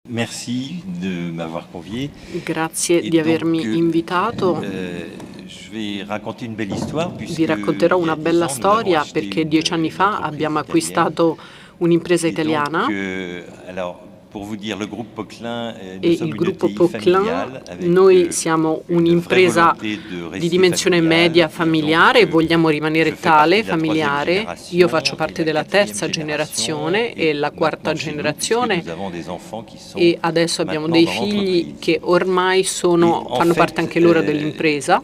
Merci de m'avoir convié. Grazie Et di avermi donc, invitato. je vais raconter une belle histoire Vi puisque racconterò il y a una 10 bella ans, nous avons storia acheté perché 10 anni une fa entreprise abbiamo italienne. acquistato un'impresa Et donc, italiana alors, pour vous dire, le groupe Poquelin, nous e sommes il une gruppo ETI Poquelin. familiale avec Noi siamo une vraie un'impresa volonté de di rester dimensione familiale. media Et donc, familiare e vogliamo je rimanere fais partie tale, de la troisième familiare. Io faccio génération et parte la della quatrième terza génération generazione et e la quarta maintenant chez nous puisque generazione nous avons des enfants qui sont e adesso abbiamo maintenant dei dans figli l'entreprise. che ormai Et en fanno parte fait, anche loro dell'impresa.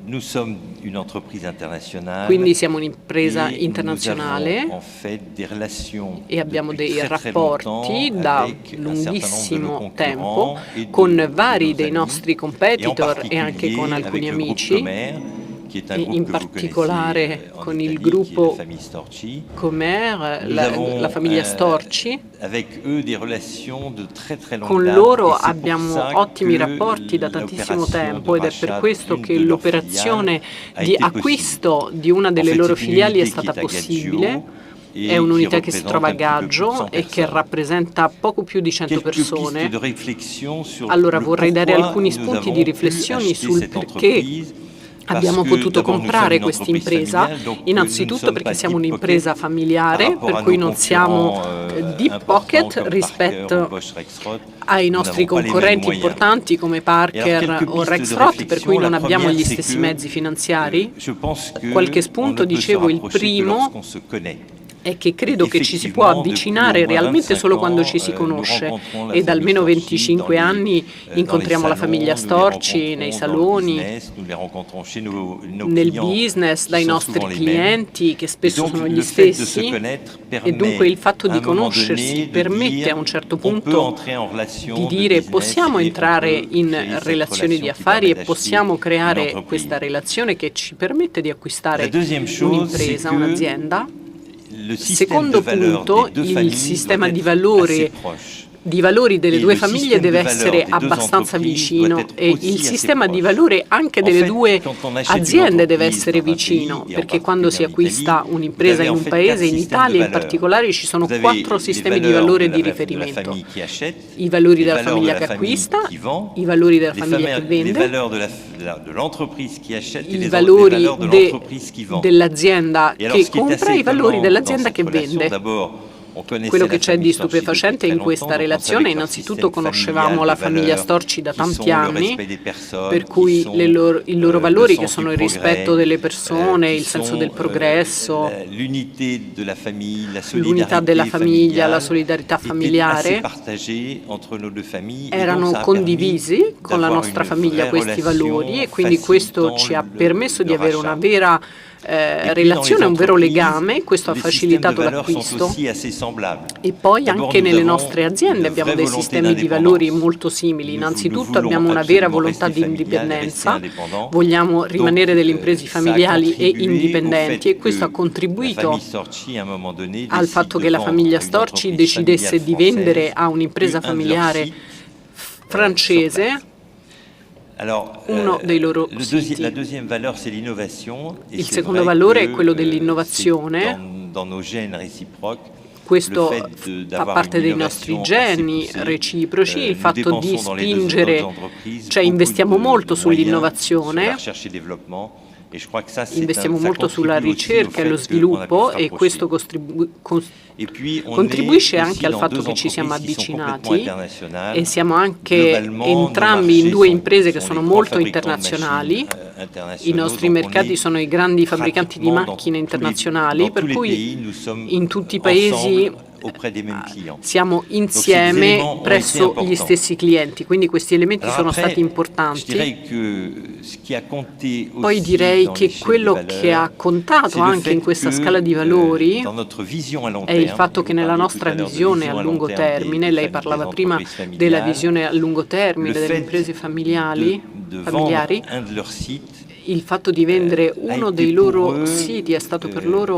nous sommes une entreprise internationale Quindi siamo un'impresa et nous avons internazionale en fait des relations e abbiamo depuis dei très longtemps rapporti da avec un certain nombre de nos lunghissimo tempo concurrents et con de vari nos dei amis, nostri et en competitor e anche con particulier alcuni avec le groupe amici, Comer, qui est un e groupe in que vous connaissez particolare en con il Italie, qui est la gruppo famille Storci. Comer, Nous la avons famiglia Storci. avec eux des relations de très très longue Con date loro et c'est pour abbiamo ça ottimi que rapporti da tantissimo l'opération de tempo ed è per rachat questo d'une che de leurs l'operazione filiales a di été possible. acquisto di una En delle fait, loro c'est une filiali è unité qui stata est à possibile. Gaggio È et qui un'unità che si représente trova a un petit peu plus de 100 Gaggio e che personnes. rappresenta poco più di 100 Quelques pistes persone. de réflexion sur Allora le vorrei dare pourquoi alcuni nous spunti di avons pu riflessione acheter sul cette perché entreprise. Parce abbiamo que potuto d'abord nous sommes comprare une questa entreprise impresa, familiale, donc nous ne innanzitutto sommes perché pas siamo deep un'impresa pocket par familiare, rapport per à cui nos non siamo concurrents deep importants pocket comme Parker ou rispetto Bosch Rexroth. ai Nous nostri n'avons pas les mêmes concorrenti moyens. importanti come Et alors Parker quelques o pistes de Rexroth, per cui réflexion. La non abbiamo première, gli c'est stessi que mezzi finanziari. je pense Qualche que on spunto, ne peut se dicevo, il rapprocher que primo lorsqu'on se connaît. è che credo che ci si può Effectivement, depuis au avvicinare moins realmente 25 solo quando ans, ci si nous conosce rencontrons la e da famille almeno Storci 25 anni dans les incontriamo la famiglia salons, nous les Storci nei rencontrons dans le saloni, business, nous les rencontrons chez nos nel clients business, qui dai sont nostri souvent les mêmes. clienti che Et spesso donc sono gli le fait de se stessi, connaître e dunque il permet fatto à di un moment conoscersi donné de permette dire a un certo on peut punto entrer en di relation de dire business possiamo et on entrare peut in créer cette relazioni di relation qui affari permet e d'acheter possiamo une creare entreprise. questa relazione che ci permette di La acquistare deuxième chose, c'est un'impresa, que un'azienda. le système de Secondo valeurs punto, des deux il familles sistema doit di être assez valori proche. delle Et due le famiglie système de deve valeurs essere des deux abbastanza entreprises doit vicino être e aussi il assez sistema di proche. valori anche En delle fait, due quand on achète une aziende deve entreprise essere dans un vicino, pays, et en perché quando si particulier en acquista Italie, un'impresa vous avez in en un fait paese, quatre in systèmes de Italia in valeurs. particolare, ci sono Vous avez 4 les sistemi di valeurs valore de di la riferimento. famille qui achète, I valori les della valeurs de famiglia la che famille acquista, qui vend, i valori della les, famiglia che les vende, valeurs de l'entreprise qui achète et i les valori valeurs de l'entreprise qui vend. dell'azienda Et alors, che ce qui est compra assez e i valori étonnant dell'azienda dans che cette relation, vende. d'abord, on Quello connaissait che la c'è famille di Storci depuis stupefacente très in longtemps, questa donc on savait relazione, que leur innanzitutto système conoscevamo familial la de famiglia valeurs Storci da qui tanti sont le anni, respect des personnes, per qui cui sont i loro le valori che sens sono du il rispetto progrès, delle persone, qui il senso sont del progresso, l'unité de la famille, la l'unità della solidarité famiglia, la familiale, solidarietà étaient assez familiare, partagés entre nos deux familles et donc erano ça a permis condivisi con la d'avoir nostra une famiglia vraie questi valori relation e quindi questo facilitant ci ha permesso di le avere una rachat. vera Et puis dans les relazione, un vero entreprises, legame, questo ha les systèmes de facilitato valeurs sont l'acquisto. aussi assez semblables. E poi D'abord, anche nous nelle avons nostre une aziende abbiamo vraie dei volonté sistemi di valori d'indépendance. molto simili. Nous Innanzitutto voulons abbiamo una vera absolument volontà rester di familial et rester indipendenza, indépendant. vogliamo Donc, rimanere delle imprese ça a familiali e contribué au indipendenti e fait questo ha que la contribuito famille Storci, à un moment donné, al décide fatto de che la vendre famiglia à une Storci entreprise decidesse familiale di vendere française a un'impresa un de leurs familiare sites sur francese place. Alors, uno dei loro la siti. deuxième valeur, c'est l'innovation. Et Il c'est secondo vrai valore è que quello c'est dell'innovazione. dans nos gènes réciproques. Questo Le fait fa d'avoir parte une dei nostri innovation assez geni poussée, reciproci, il nous fatto di dépensons dans les deux spingere, autres entreprises cioè beaucoup investiamo de molto moyens sur la sull'innovazione, recherche et développement. Et je crois que ça, investiamo ça molto sulla contribue aussi au ricerca e allo fait qu'on a pu sviluppo se e questo rapprocher. Et puis, on contribuisce est anche aussi al dans fatto deux che ci siamo entreprises qui sont complètement avvicinati internationales. e siamo anche Globalement, nos entrambi in marchés due imprese che sont sono les molto grands fabricants de internazionali. machines, I internationaux. nostri Donc, on mercati est sono i grandi fabbricanti di pratiquement macchine dans internazionali, per tous les cui pays, nous sommes in tutti i paesi ensemble auprès des mêmes clients. siamo Donc, ces insieme éléments ont été presso gli importants. stessi clienti, quindi questi elementi Alors sono après, stati je importanti. dirais que ce qui a compté Poi aussi direi dans che l'échelle des quello che ha valeurs, contato c'est le anche in fait questa que scala di valori dans notre vision à long è il terme, fatto vous che nella parliez tout nostra à l'heure de visione vision a à long lungo terme termine, lei parlava prima entreprises della familiales, visione a lungo termine le delle fait imprese familiari, de vendre un de leurs sites il fatto di vendere uno dei loro siti è stato per loro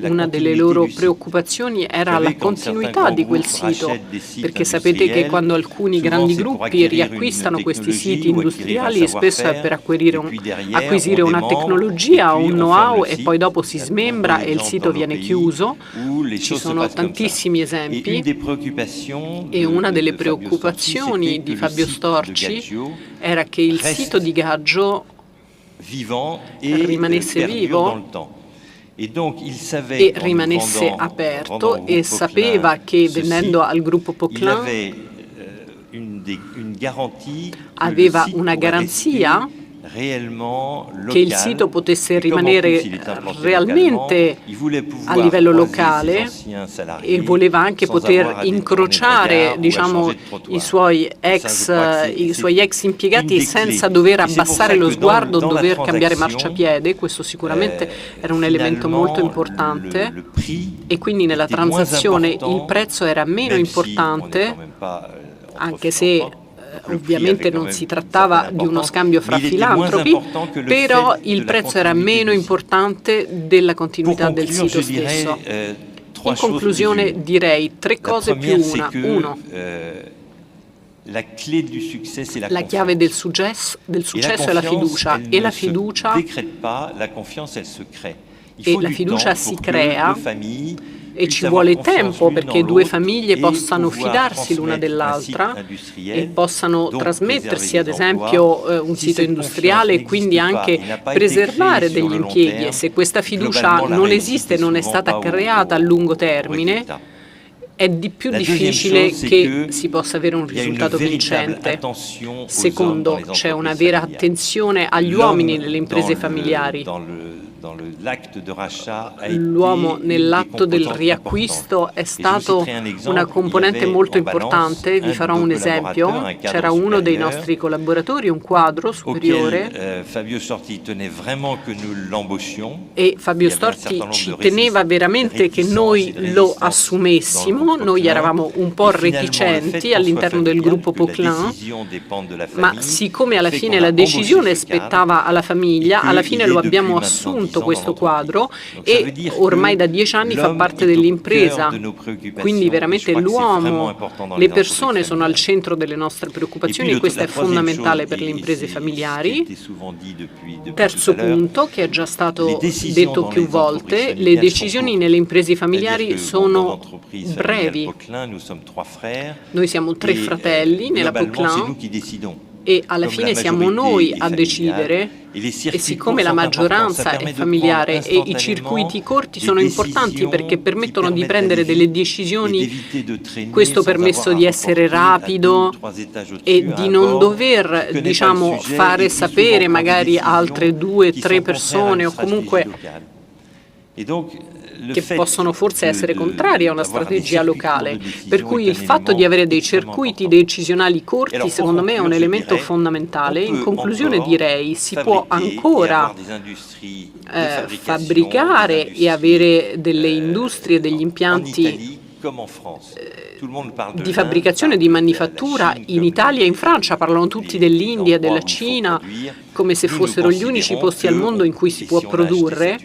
una delle loro preoccupazioni era la continuità di quel sito, perché sapete che quando alcuni grandi gruppi riacquistano questi siti industriali spesso è per acquisire una tecnologia o un know-how e poi dopo si smembra e il sito viene chiuso. Ci sono tantissimi esempi e una delle preoccupazioni di Fabio Storci era che il sito di Gaggio rimanesse vivo e rimanesse aperto, e sapeva che vendendo al gruppo Poquelin aveva una garanzia che il sito potesse rimanere realmente a livello locale, e voleva anche poter incrociare, diciamo, i suoi ex impiegati senza dover abbassare lo sguardo o dover cambiare marciapiede. Questo sicuramente era un elemento molto importante, e quindi nella transazione il prezzo era meno importante, anche se ovviamente non si trattava di uno scambio fra filantropi, però il prezzo era meno importante della continuità del sito stesso. In conclusione direi 3 cose più una. Uno, la chiave del successo è la fiducia, e la fiducia si crea, e ci vuole tempo perché 2 famiglie possano fidarsi l'una dell'altra e possano trasmettersi, ad esempio, un sito industriale, e quindi anche preservare degli impieghi. E se questa fiducia non esiste, non è stata creata a lungo termine, è di più difficile che si possa avere un risultato vincente. Secondo, c'è una vera attenzione agli uomini nelle imprese familiari. L'uomo nell'atto del riacquisto è stato una componente molto importante. Vi farò un esempio. C'era uno dei nostri collaboratori, un quadro superiore, e Fabio Storti ci teneva veramente che noi lo assumessimo. Noi eravamo un po' reticenti all'interno del gruppo Poquelin, ma siccome alla fine la decisione spettava alla famiglia, alla fine lo abbiamo assunto questo quadro, e ormai da 10 anni fa parte dell'impresa. Quindi veramente l'uomo, le persone sono al centro delle nostre preoccupazioni, e questo è fondamentale per le imprese familiari. Terzo punto, che è già stato detto più volte: le decisioni nelle imprese familiari sono brevi. Noi siamo 3 fratelli nella Poquelin, e alla fine siamo noi a decidere, e siccome la maggioranza è familiare e i circuiti corti sono importanti perché permettono di prendere delle decisioni, questo permesso di essere rapido e di non dover, diciamo, fare sapere magari altre 2-3 persone, o comunque che possono forse essere contrarie a una strategia locale. Per cui il fatto di avere dei circuiti decisionali corti, secondo me, è un elemento fondamentale. In conclusione direi, si può ancora fabbricare e avere delle industrie, degli impianti di fabbricazione, di manifattura in Italia e in Francia. Parlano tutti dell'India e della Cina come se fossero gli unici posti al mondo in cui si può produrre,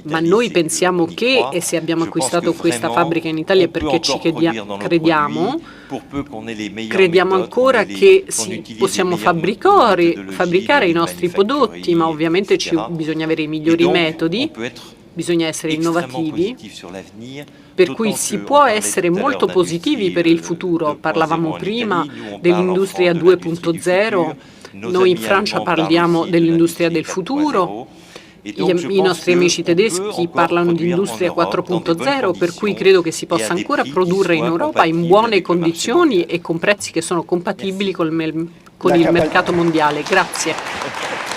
ma noi pensiamo che, e se abbiamo acquistato questa fabbrica in Italia è perché ci crediamo ancora che possiamo fabbricare i nostri prodotti, ma ovviamente bisogna avere i migliori metodi, bisogna essere innovativi, per cui si può essere molto positivi per il futuro. Parlavamo prima dell'industria 2.0, noi in Francia parliamo dell'industria del futuro, i nostri amici tedeschi parlano di industria 4.0, per cui credo che si possa ancora produrre in Europa in buone condizioni e con prezzi che sono compatibili con il mercato mondiale. Grazie.